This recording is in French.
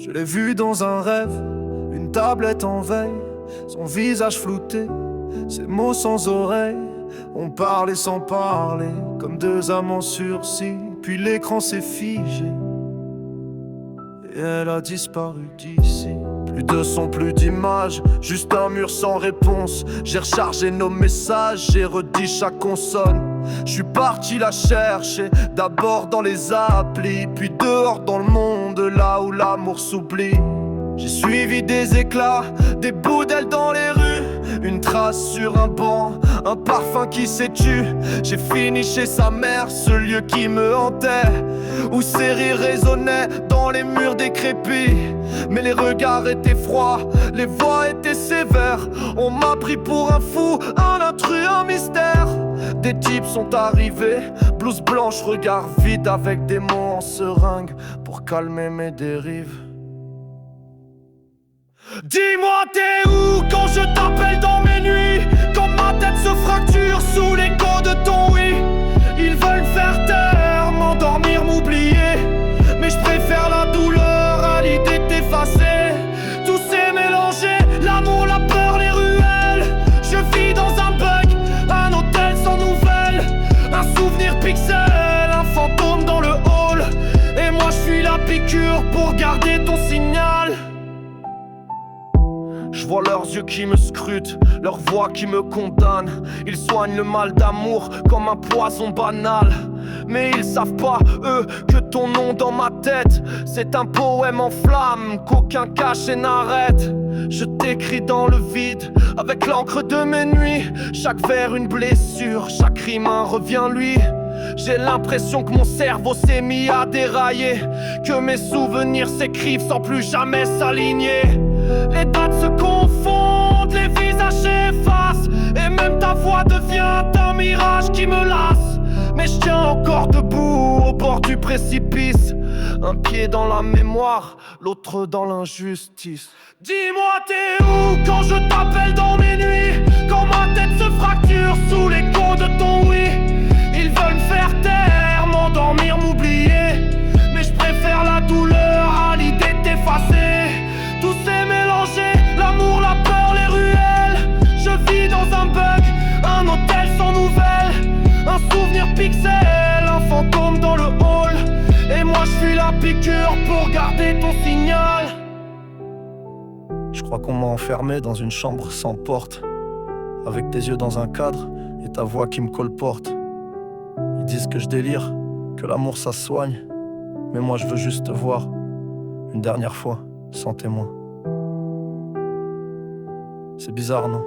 Je l'ai vue dans un rêve, une tablette en veille, son visage flouté, ses mots sans oreille. On parlait sans parler, comme deux amants sursis. Puis l'écran s'est figé et elle a disparu d'ici. Plus de son, plus d'image, juste un mur sans réponse. J'ai rechargé nos messages, j'ai redit chaque consonne. Je suis parti la chercher, d'abord dans les applis, puis dehors dans le monde, là où l'amour s'oublie. J'ai suivi des éclats, des bouts d'ailes dans les rues, une trace sur un banc, un parfum qui s'est tu. J'ai fini chez sa mère, ce lieu qui me hantait, où ses rires résonnaient dans les murs décrépits. Mais les regards étaient froids, les voix étaient sévères. On m'a pris pour un fou, un intrus, un mystère. Des types sont arrivés, blouse blanche, regard vide, avec des mots en seringue pour calmer mes dérives. Dis-moi t'es où quand je t'appelle dans mes nuits, quand ma tête se fracture sous l'écho de ton oui. Ils veulent me faire taire, m'endormir, m'oublier, mais je préfère la douleur à l'idée de t'effacer. Tout s'est mélangé, l'amour, la peur, les ruelles. Je vis dans un bug, un hôtel sans nouvelles, un souvenir pixel, un fantôme dans le hall. Et moi je fuis la piqûre pour garder ton signal. Je vois leurs yeux qui me scrutent, leur voix qui me condamne. Ils soignent le mal d'amour comme un poison banal. Mais ils savent pas, eux, que ton nom dans ma tête, c'est un poème en flammes qu'aucun cachet n'arrête. Je t'écris dans le vide, avec l'encre de mes nuits. Chaque vers une blessure, chaque rime un revient lui. J'ai l'impression que mon cerveau s'est mis à dérailler, que mes souvenirs s'écrivent sans plus jamais s'aligner. Les dates se confondent, les visages s'effacent, et même ta voix devient un mirage qui me lasse. Mais je tiens encore debout au bord du précipice, un pied dans la mémoire, l'autre dans l'injustice. Dis-moi t'es où quand je t'appelle dans mes nuits, quand ma tête se fracture sous l'écho de ton oui. Ils veulent me faire taire, m'endormir, m'oublier, mais je préfère la douleur à l'idée de t'effacer. Tout s'est mélangé, l'amour, la peur, les ruelles. Je vis dans un bug, un hôtel sans nouvelles, un souvenir pixel, un fantôme dans le hall. Et moi je fuis la piqûre pour garder ton signal. Je crois qu'on m'a enfermé dans une chambre sans porte, avec tes yeux dans un cadre et ta voix qui me colporte. Ils disent que je délire, que l'amour ça se soigne, mais moi je veux juste te voir une dernière fois, sans témoin. C'est bizarre, non?